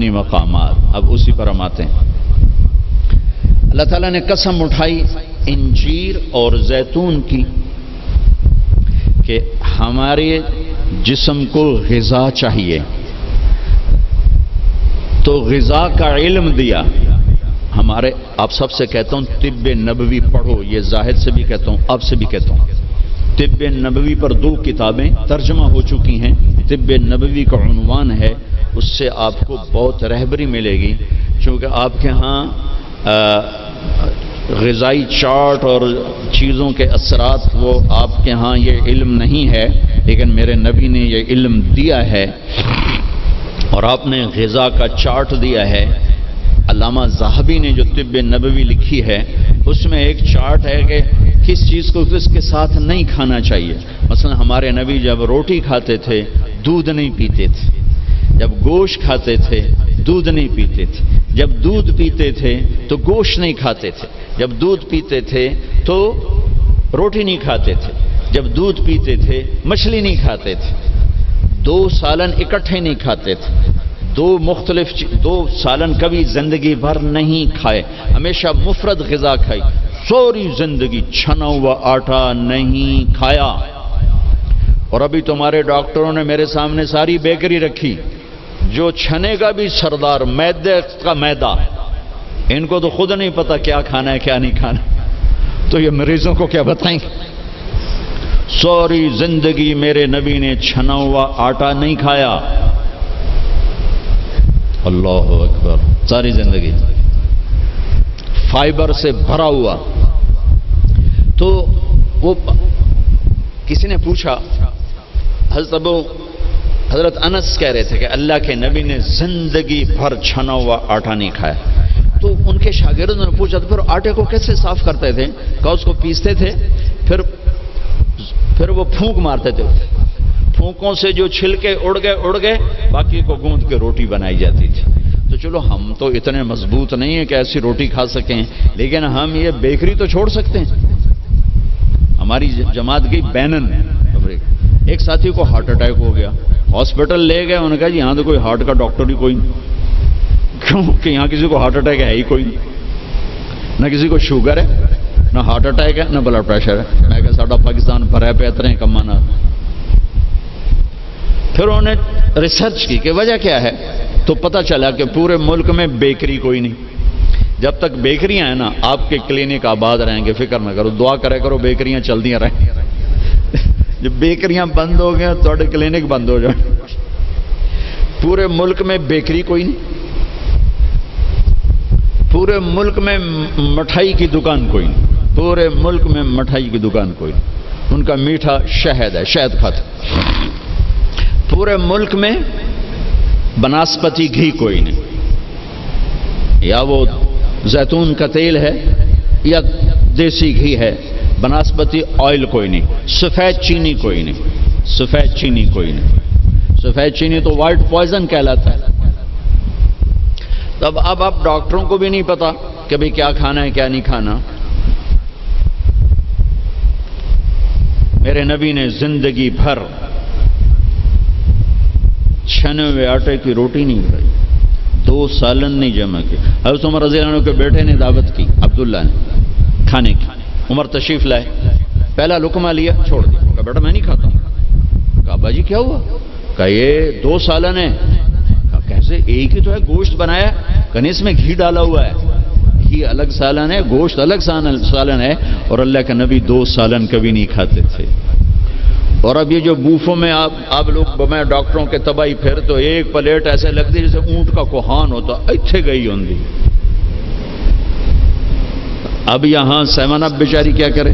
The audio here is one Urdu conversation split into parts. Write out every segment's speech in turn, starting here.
روحانی مقامات. اب اسی پر ہم آتے ہیں. اللہ تعالیٰ نے قسم اٹھائی انجیر اور زیتون کی کہ ہمارے جسم کو غذا چاہیے، تو غذا کا علم دیا. ہمارے آپ سب سے کہتا ہوں طب نبوی پڑھو، یہ زاہد سے بھی کہتا ہوں، آپ سے بھی کہتا ہوں. طب نبوی پر 2 کتابیں ترجمہ ہو چکی ہیں. طب نبوی کا عنوان ہے، اس سے آپ کو بہت رہبری ملے گی، چونکہ آپ کے ہاں غذائی چارٹ اور چیزوں کے اثرات وہ آپ کے ہاں یہ علم نہیں ہے، لیکن میرے نبی نے یہ علم دیا ہے اور آپ نے غذا کا چارٹ دیا ہے. علامہ ذہبی نے جو طب نبوی لکھی ہے اس میں ایک چارٹ ہے کہ کس چیز کو کس کے ساتھ نہیں کھانا چاہیے. مثلا ہمارے نبی جب روٹی کھاتے تھے دودھ نہیں پیتے تھے، جب گوشت کھاتے تھے دودھ نہیں پیتے تھے، جب دودھ پیتے تھے تو گوشت نہیں کھاتے تھے، جب دودھ پیتے تھے تو روٹی نہیں کھاتے تھے، جب دودھ پیتے تھے مچھلی نہیں کھاتے تھے، 2 سالن اکٹھے نہیں کھاتے تھے، 2 سالن کبھی زندگی بھر نہیں کھائے، ہمیشہ مفرد غذا کھائی. سوری زندگی چھنا ہوا آٹا نہیں کھایا. اور ابھی تمہارے ڈاکٹروں نے میرے سامنے ساری بیکری رکھی، جو چھنے کا بھی سردار، میدے کا میدا. ان کو تو خود نہیں پتا کیا کھانا ہے کیا نہیں کھانا، تو یہ مریضوں کو کیا بتائیں. سوری زندگی میرے نبی نے چھنا ہوا آٹا نہیں کھایا. اللہ اکبر. ساری زندگی فائبر سے بھرا ہوا. تو وہ کسی نے پوچھا، حضرت انس کہہ رہے تھے کہ اللہ کے نبی نے زندگی بھر چھنا ہوا آٹا نہیں کھایا. تو ان کے شاگردوں نے پوچھا تو پھر آٹے کو کیسے صاف کرتے تھے؟ کہا اس کو پیستے تھے، پھر وہ پھونک مارتے تھے، پھونکوں سے جو چھلکے اڑ گئے باقی کو گوندھ کے روٹی بنائی جاتی تھی. تو چلو ہم تو اتنے مضبوط نہیں ہیں کہ ایسی روٹی کھا سکیں، لیکن ہم یہ بیکری تو چھوڑ سکتے ہیں. ہماری جماعت گئی بینن، ایک ساتھی کو ہارٹ اٹیک ہو گیا، ہاسپٹل لے گئے. انہوں نے کہا جی یہاں تو کوئی ہارٹ کا ڈاکٹر ہی کوئی نہیں. کیوں کہ یہاں کسی کو ہارٹ اٹیک ہے ہی کوئی نہیں، نہ کسی کو شوگر ہے، نہ ہارٹ اٹیک ہے، نہ بلڈ پریشر ہے. میں کہا ساڈا پاکستان بھرا پہ اتنے کمانا. پھر انہوں نے ریسرچ کی کہ وجہ کیا ہے، تو پتہ چلا کہ پورے ملک میں بیکری کوئی نہیں. جب تک بیکریاں ہیں نا آپ کے کلینک آباد رہیں گے، فکر نہ کرو، دعا کرے کرو بیکریاں چلدیاں رہیں. جب بیکریاں بند ہو گئے تو کلینک بند ہو جائیں. پورے ملک میں بیکری کوئی نہیں، پورے ملک میں مٹھائی کی دکان کوئی نہیں، پورے ملک میں مٹھائی کی دکان کوئی نہیں. ان کا میٹھا شہد ہے، شہد کھاتے. پورے ملک میں بناسپتی گھی کوئی نہیں، یا وہ زیتون کا تیل ہے یا دیسی گھی ہے. بناسپتی آئل کوئی نہیں. سفید چینی کوئی نہیں، سفید چینی کوئی نہیں. سفید چینی تو وائٹ پوائزن کہلاتا ہے. تب اب ڈاکٹروں کو بھی نہیں پتا کہ بھئی کیا کھانا ہے کیا نہیں کھانا. میرے نبی نے زندگی بھر چھنے ہوئے آٹے کی روٹی نہیں کھائی، 2 سالن نہیں جمع کی. حضرت عمر رضی اللہ عنہ کے بیٹے نے دعوت کی عبداللہ نے کھانے کی. عمر تشریف لائے، پہلا لقمہ لیا چھوڑ دیا. کہا بیٹا میں نہیں کھاتا ہوں. کہا ابا جی کیا ہوا؟ کہا یہ 2 سالن ہے. کہا کیسے؟ ایک ہی تو ہے، گوشت بنایا، کہنے اس میں گھی ڈالا ہوا ہے. گھی الگ سالن ہے، گوشت الگ سالن ہے. اور اللہ کے نبی 2 سالن کبھی نہیں کھاتے تھے. اور اب یہ جو بوفوں میں آپ لوگ میں ڈاکٹروں کے تباہی پھر تو ایک پلیٹ ایسے لگتی جیسے اونٹ کا کوہان ہوتا، اتھے گئی ہوندی. اب یہاں 7 اپ بیچاری کیا کرے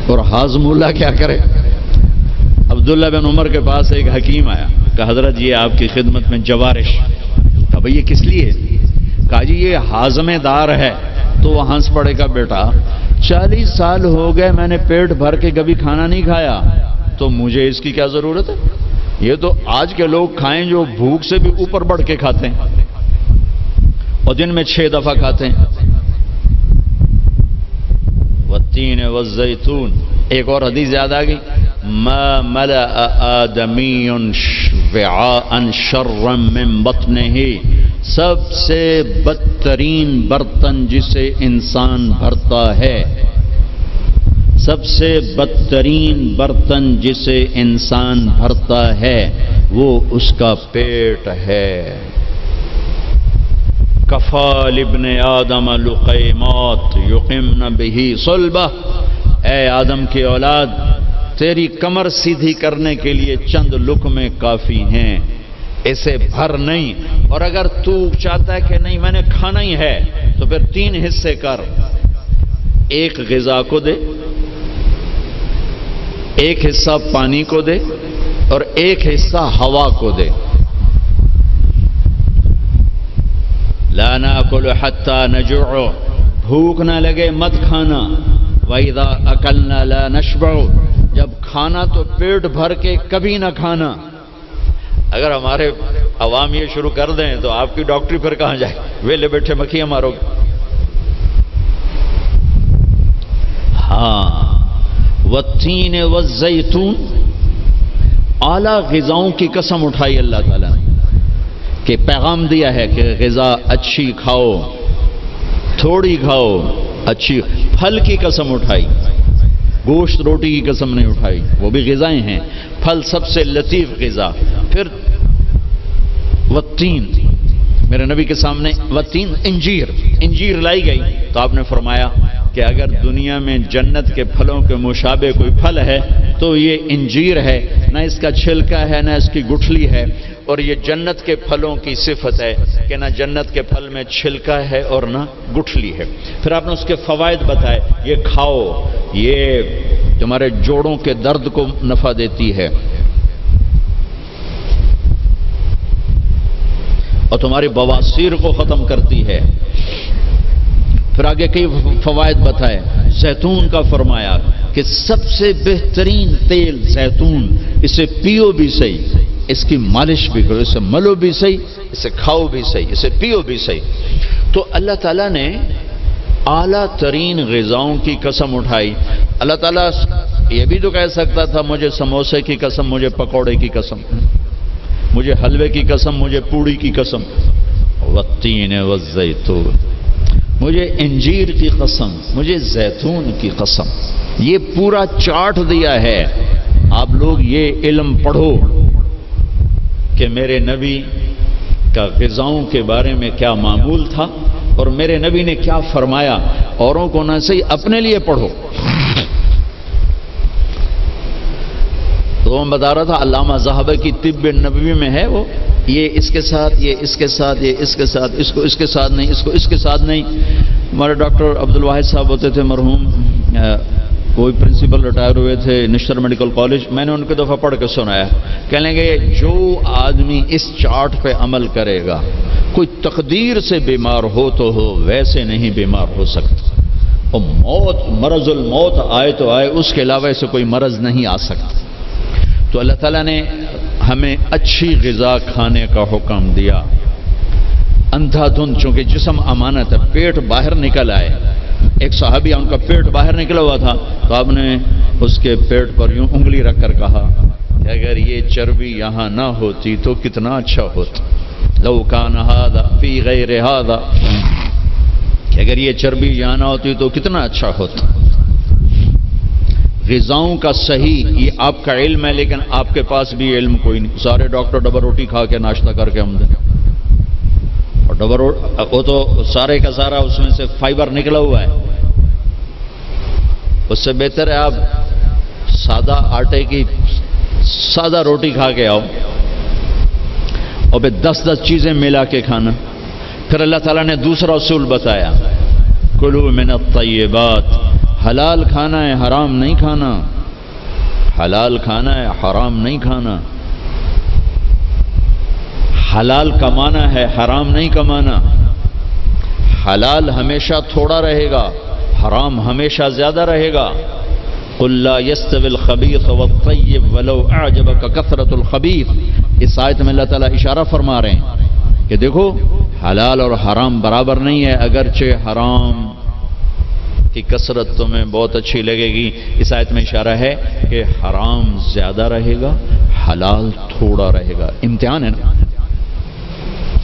اور ہاضم اللہ کیا کرے. عبداللہ بن عمر کے پاس ایک حکیم آیا، کہا حضرت یہ آپ کی خدمت میں جوارش. کہا بھئی یہ کس لیے؟ کہا جی یہ ہاضمے دار ہے. تو وہ ہنس پڑے گا، بیٹا 40 سال ہو گئے میں نے پیٹ بھر کے کبھی کھانا نہیں کھایا، تو مجھے اس کی کیا ضرورت ہے؟ یہ تو آج کے لوگ کھائیں جو بھوک سے بھی اوپر بڑھ کے کھاتے ہیں اور دن میں 6 دفعہ کھاتے ہیں. والتین والزیتون. ایک اور حدیث یاد آ گئی، ما ملأ آدمی وعاء شرا من بطنہ، سب سے بدترین برتن جسے انسان بھرتا ہے، سب سے بدترین برتن جسے انسان بھرتا ہے وہ اس کا پیٹ ہے۔ کفا لابن آدم لقیمات یقمن بہ صلبہ، اے آدم کی اولاد، تیری کمر سیدھی کرنے کے لیے چند لقمے کافی ہیں، اسے بھر نہیں۔ اور اگر تو چاہتا ہے کہ نہیں میں نے کھانا ہی ہے تو پھر 3 حصے کر، ایک غذا کو دے، ایک حصہ پانی کو دے اور ایک حصہ ہوا کو دے۔ لا ناکل حتی نجوع، بھوک نہ لگے مت کھانا۔ وَإِذَا أَكَلْنَا لَا نَشْبَعُ، جب کھانا تو پیٹ بھر کے کبھی نہ کھانا۔ اگر ہمارے عوام یہ شروع کر دیں تو آپ کی ڈاکٹری پھر کہاں جائے، ویلے بیٹھے مکھیاں مارو گے۔ ہاں، والتین والزیتون، اعلیٰ غذاؤں کی قسم اٹھائی اللہ تعالیٰ نے، کہ پیغام دیا ہے کہ غذا اچھی کھاؤ، تھوڑی کھاؤ، اچھی۔ پھل کی قسم اٹھائی، گوشت روٹی کی قسم نہیں اٹھائی، وہ بھی غذائیں ہیں۔ پھل سب سے لطیف غذا۔ پھر والتین، میرے نبی کے سامنے والتین، انجیر لائی گئی تو آپ نے فرمایا کہ اگر دنیا میں جنت کے پھلوں کے مشابہ کوئی پھل ہے تو یہ انجیر ہے، نہ اس کا چھلکا ہے نہ اس کی گٹھلی ہے، اور یہ جنت کے پھلوں کی صفت ہے کہ نہ جنت کے پھل میں چھلکا ہے اور نہ گٹھلی ہے۔ پھر آپ نے اس کے فوائد بتائے، یہ کھاؤ، یہ تمہارے جوڑوں کے درد کو نفع دیتی ہے اور تمہاری بواسیر کو ختم کرتی ہے۔ پھر آگے کئی فوائد بتائے۔ زیتون کا فرمایا کہ سب سے بہترین تیل زیتون، اسے پیو بھی صحیح، اس کی مالش بھی کرو، اسے ملو بھی صحیح، اسے کھاؤ بھی صحیح، اسے پیو بھی صحیح۔ تو اللہ تعالیٰ نے اعلیٰ ترین غذاؤں کی قسم اٹھائی۔ اللہ تعالیٰ یہ بھی تو کہہ سکتا تھا مجھے سموسے کی قسم، مجھے پکوڑے کی قسم، مجھے حلوے کی قسم، مجھے پوڑی کی قسم، والتین والزیتون، مجھے انجیر کی قسم، مجھے زیتون کی قسم۔ یہ پورا چارٹ دیا ہے۔ آپ لوگ یہ علم پڑھو کہ میرے نبی کا غذاؤں کے بارے میں کیا معمول تھا اور میرے نبی نے کیا فرمایا۔ اوروں کو نہ صحیح، اپنے لیے پڑھو۔ تو میں بتا رہا تھا علامہ ذہبی کی طب نبوی میں ہے وہ، یہ اس کے ساتھ، یہ اس کے ساتھ، یہ اس کے ساتھ، اس کو اس کے ساتھ نہیں، اس کو اس کے ساتھ نہیں۔ ہمارے ڈاکٹر عبدالواحد صاحب ہوتے تھے مرحوم، وہی پرنسپل ریٹائر ہوئے تھے نشتر میڈیکل کالج، میں نے ان کو دفعہ پڑھ کے سنایا، کہنے لگے جو آدمی اس چارٹ پہ عمل کرے گا، کوئی تقدیر سے بیمار ہو تو ہو، ویسے نہیں بیمار ہو سکتا، اور موت، مرض الموت آئے تو آئے، اس کے علاوہ سے کوئی مرض نہیں آ سکتا۔ تو اللہ تعالیٰ نے ہمیں اچھی غذا کھانے کا حکم دیا۔ اندھا دھند، چونکہ جسم امانت ہے، پیٹ باہر نکل آئے۔ ایک صحابی ان کا پیٹ باہر نکلا ہوا تھا تو آپ نے اس کے پیٹ پر یوں انگلی رکھ کر کہا کہ اگر یہ چربی یہاں نہ ہوتی تو کتنا اچھا ہوتا، لو کان ھذا فی غیر ھذا، کہ اگر یہ چربی یہاں نہ ہوتی تو کتنا اچھا ہوتا۔ غذاؤں کا صحیح یہ آپ کا علم ہے، لیکن آپ کے پاس بھی علم کوئی نہیں۔ سارے ڈاکٹر ڈبل روٹی کھا کے ناشتہ کر کے ہم دیں، اور ڈبل وہ تو سارے کا سارا اس میں سے فائبر نکلا ہوا ہے۔ اس سے بہتر ہے آپ سادہ آٹے کی سادہ روٹی کھا کے آؤ، اور پھر 10 چیزیں ملا کے کھانا۔ پھر اللہ تعالیٰ نے دوسرا اصول بتایا، کلوا من الطیبات، حلال کھانا ہے، حرام نہیں کھانا، حلال کھانا ہے، حرام نہیں کھانا، حلال کمانا ہے، حرام نہیں کمانا، حلال ہمیشہ تھوڑا رہے گا، حرام ہمیشہ زیادہ رہے گا۔ قل لا يستوي الخبيث والطيب ولو اعجبك كثرة الخبيث، اس آیت میں اللہ تعالیٰ اشارہ فرما رہے ہیں کہ دیکھو حلال اور حرام برابر نہیں ہے، اگرچہ حرام کی کثرت تمہیں بہت اچھی لگے گی۔ اس آیت میں اشارہ ہے کہ حرام زیادہ رہے گا، حلال تھوڑا رہے گا۔ امتحان ہے نا۔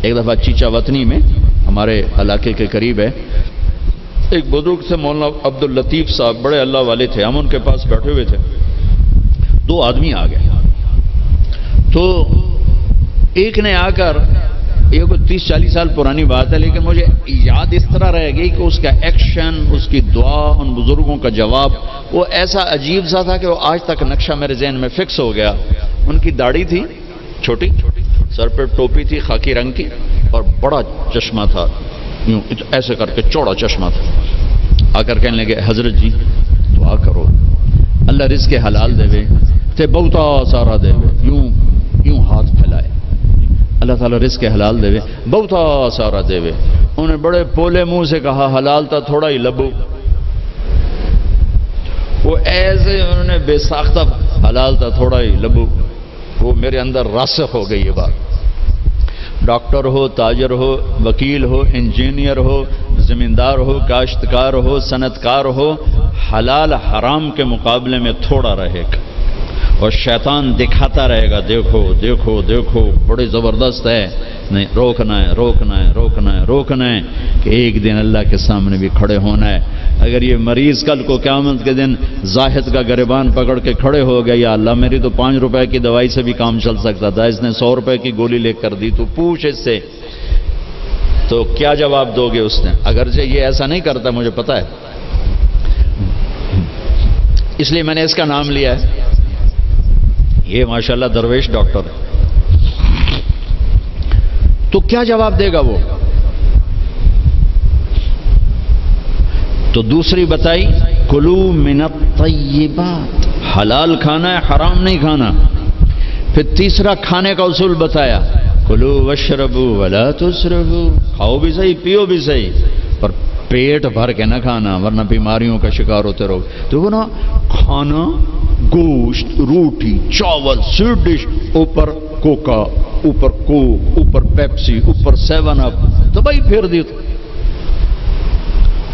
ایک دفعہ چیچا وطنی میں ہمارے علاقے کے قریب ہے، ایک بزرگ سے مولانا عبداللطیف صاحب، بڑے اللہ والے تھے، ہم ان کے پاس بیٹھے ہوئے تھے، دو آدمی آ گئے، تو ایک نے آ کر، یہ کوئی 30-40 سال پرانی بات ہے لیکن مجھے یاد اس طرح رہ گئی کہ اس کا ایکشن، اس کی دعا، ان بزرگوں کا جواب وہ ایسا عجیب سا تھا کہ وہ آج تک نقشہ میرے ذہن میں فکس ہو گیا۔ ان کی داڑھی تھی چھوٹی، سر پہ ٹوپی تھی خاکی رنگ کی، اور بڑا چشمہ تھا، یوں ایسے کر کے چوڑا چشمہ تھا۔ آ کر کہنے لگے حضرت جی دعا کرو اللہ رزق حلال دے وے تے بہتا سارا دے وے، یوں ہاتھ پھیلائے، اللہ تعالیٰ رزق حلال دے وے بہتا سارا دے وے۔ انہوں نے بڑے پولے منہ سے کہا حلال تا تھوڑا ہی لبو، وہ ایسے انہوں نے بے ساختہ حلال تا تھوڑا ہی لبو، وہ میرے اندر راسخ ہو گئی یہ بات۔ ڈاکٹر ہو، تاجر ہو، وکیل ہو، انجینئر ہو، زمیندار ہو، کاشتکار ہو، صنعتکار ہو، حلال حرام کے مقابلے میں تھوڑا رہے گا، اور شیطان دکھاتا رہے گا دیکھو دیکھو دیکھو بڑے زبردست ہے، نہیں روکنا ہے روکنا ہے روکنا ہے روکنا ہے کہ ایک دن اللہ کے سامنے بھی کھڑے ہونا ہے۔ اگر یہ مریض کل کو قیامت کے دن زاہد کا گریبان پکڑ کے کھڑے ہو گیا، یا اللہ میری تو 5 روپے کی دوائی سے بھی کام چل سکتا تھا، اس نے 100 روپے کی گولی لے کر دی، تو پوچھ اس سے، تو کیا جواب دو گے؟ اس نے اگرچہ یہ ایسا نہیں کرتا مجھے پتا ہے، اس لیے میں نے اس کا نام لیا ہے، یہ ماشاءاللہ درویش ڈاکٹر ہے۔ تو کیا جواب دے گا وہ؟ تو دوسری بتائی کلو من الطیبات، حلال کھانا ہے حرام نہیں کھانا۔ پھر تیسرا کھانے کا اصول بتایا کلو واشربوا ولا تسرفوا، کھاؤ بھی صحیح پیو بھی صحیح، پر پیٹ بھر کے نہ کھانا ورنہ بیماریوں کا شکار ہوتے رہو۔ تو وہ نا کھانا گوشت، روٹی، چاول، سویٹ ڈش، اوپر کوکا، اوپر کوک، اوپر پیپسی، اوپر 7 اپ، تو بھائی پھیر دی تو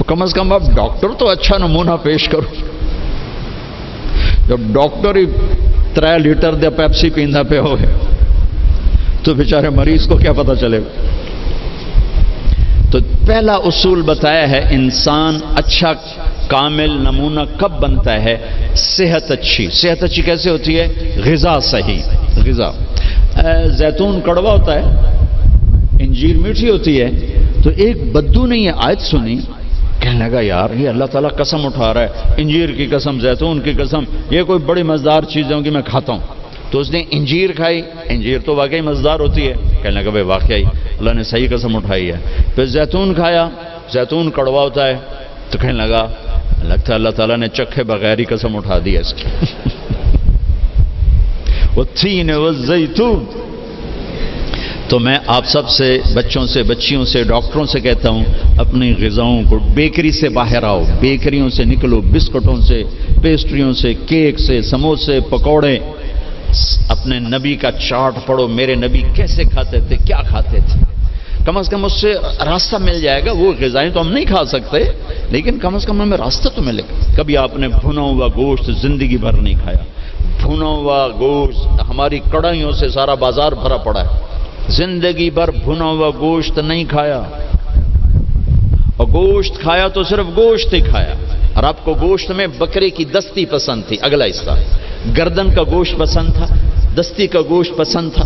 کم از کم اب ڈاکٹر تو اچھا نمونہ پیش کرو۔ جب ڈاکٹر ہی 3 لیٹر دے پیپسی پیندا پہ ہوئے تو بیچارے مریض کو کیا پتہ چلے۔ تو پہلا اصول بتایا ہے انسان اچھا کامل نمونہ کب بنتا ہے؟ صحت اچھی۔ صحت اچھی کیسے ہوتی ہے؟ غذا صحیح، غذا۔ زیتون کڑوا ہوتا ہے، انجیر میٹھی ہوتی ہے، تو ایک بدو نے یہ آیت سنی، کہنے لگا یار یہ اللہ تعالیٰ قسم اٹھا رہا ہے، انجیر کی قسم، زیتون کی قسم، یہ کوئی بڑی مزدار چیزیں ہوں گی میں کھاتا ہوں۔ تو اس نے انجیر کھائی، انجیر تو واقعی مزدار ہوتی ہے، کہنے لگا بھائی واقعی اللہ نے صحیح قسم اٹھائی ہے۔ پھر زیتون کھایا، زیتون کڑوا ہوتا ہے، تو کہنے لگا لگتا ہے اللہ تعالیٰ نے چکھے بغیر ہی قسم اٹھا دی ہے اس کی۔ والتین والزیتون۔ تو میں آپ سب سے، بچوں سے، بچیوں سے، ڈاکٹروں سے کہتا ہوں اپنی غذاؤں کو، بیکری سے باہر آؤ، بیکریوں سے نکلو، بسکٹوں سے، پیسٹریوں سے، کیک سے، سموسے، پکوڑے۔ اپنے نبی کا چارٹ پڑھو، میرے نبی کیسے کھاتے تھے، کیا کھاتے تھے، کم از کم اس سے راستہ مل جائے گا۔ وہ غذائیں تو ہم نہیں کھا سکتے لیکن کم از کم ہمیں راستہ تو ملے گا۔ کبھی آپ نے بھنا ہوا گوشت زندگی بھر نہیں کھایا، بھنا ہوا گوشت، ہماری کڑھائیوں سے سارا بازار بھرا پڑا ہے، زندگی بھر بھنا ہوا گوشت نہیں کھایا، اور گوشت کھایا تو صرف گوشت ہی کھایا۔ اور آپ کو گوشت میں بکرے کی دستی پسند تھی، اگلا حصہ گردن کا گوشت پسند تھا، دستی کا گوشت پسند تھا۔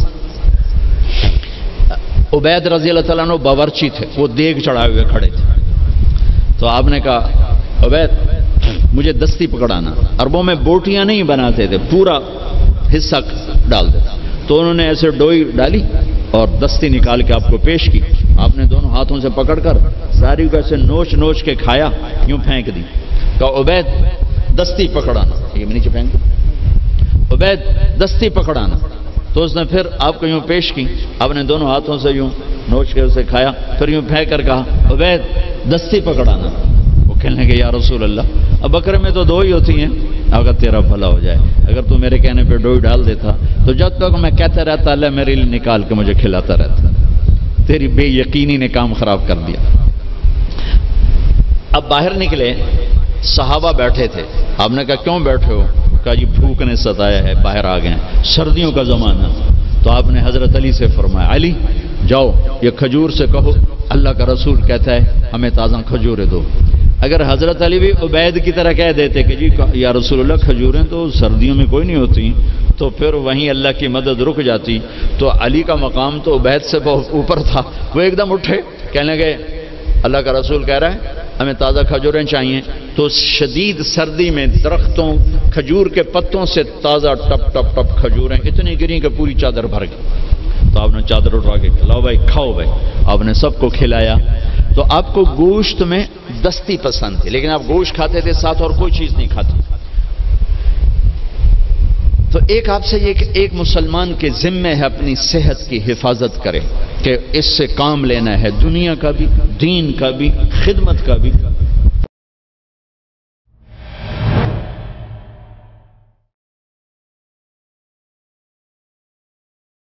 عبید رضی اللہ تعالیٰ عنہ باورچی تھے، وہ دیگ چڑھائے ہوئے کھڑے تھے، تو آپ نے کہا عبید مجھے دستی پکڑانا۔ عربوں میں بوٹیاں نہیں بناتے تھے، پورا حصہ ڈال دیتا، تو انہوں نے ایسے ڈوئی ڈالی اور دستی نکال کے آپ کو پیش کی۔ آپ نے دونوں ہاتھوں سے پکڑ کر ساری کو ایسے نوچ نوچ کے کھایا، یوں پھینک دی۔ کہا عبید دستی پکڑانا، یہ میں نیچے پھینک دی، عبید دستی پکڑانا۔ تو اس نے پھر آپ کو یوں پیش کی، آپ نے دونوں ہاتھوں سے یوں نوچ کے اسے کھایا، پھر یوں پھینک کر کہا عبید دستی پکڑانا۔ وہ کہنے لگے یا رسول اللہ اب بکرے میں تو 2 ہی ہوتی ہیں، اگر تیرا بھلا ہو جائے، اگر تو میرے کہنے پہ ڈوئی ڈال دیتا تو جب تک میں کہتا رہتا اللہ میرے لیے نکال کے مجھے کھلاتا رہتا۔ تیری بے یقینی نے کام خراب کر دیا۔ اب باہر نکلے صحابہ بیٹھے تھے. آپ نے کہا کیوں بیٹھے ہو؟ کہا جی بھوک نے ستایا ہے، باہر آ گئے ہیں، سردیوں کا زمانہ. تو آپ نے حضرت علی سے فرمایا علی جاؤ یہ کھجور سے کہو اللہ کا رسول کہتا ہے ہمیں تازہ کھجوریں دو. اگر حضرت علی بھی عبید کی طرح کہہ دیتے کہ جی یا رسول اللہ کھجوریں تو سردیوں میں کوئی نہیں ہوتی، تو پھر وہیں اللہ کی مدد رک جاتی. تو علی کا مقام تو عبید سے بہت اوپر تھا. وہ ایک دم اٹھے، کہنے لگے اللہ کا رسول کہہ رہا ہے ہمیں تازہ کھجوریں چاہیے. تو شدید سردی میں درختوں کھجور کے پتوں سے تازہ ٹپ ٹپ ٹپ کھجوریں اتنی گری کہ پوری چادر بھر گئی. تو آپ نے چادر اٹھا کے کھلاؤ بھائی کھاؤ بھائی. آپ نے سب کو کھلایا. تو آپ کو گوشت میں دستی پسند تھی، لیکن آپ گوشت کھاتے تھے ساتھ اور کوئی چیز نہیں کھاتے. تو ایک آپ سے یہ کہ ایک مسلمان کے ذمے ہے اپنی صحت کی حفاظت کرے کہ اس سے کام لینا ہے، دنیا کا بھی، دین کا بھی، خدمت کا بھی.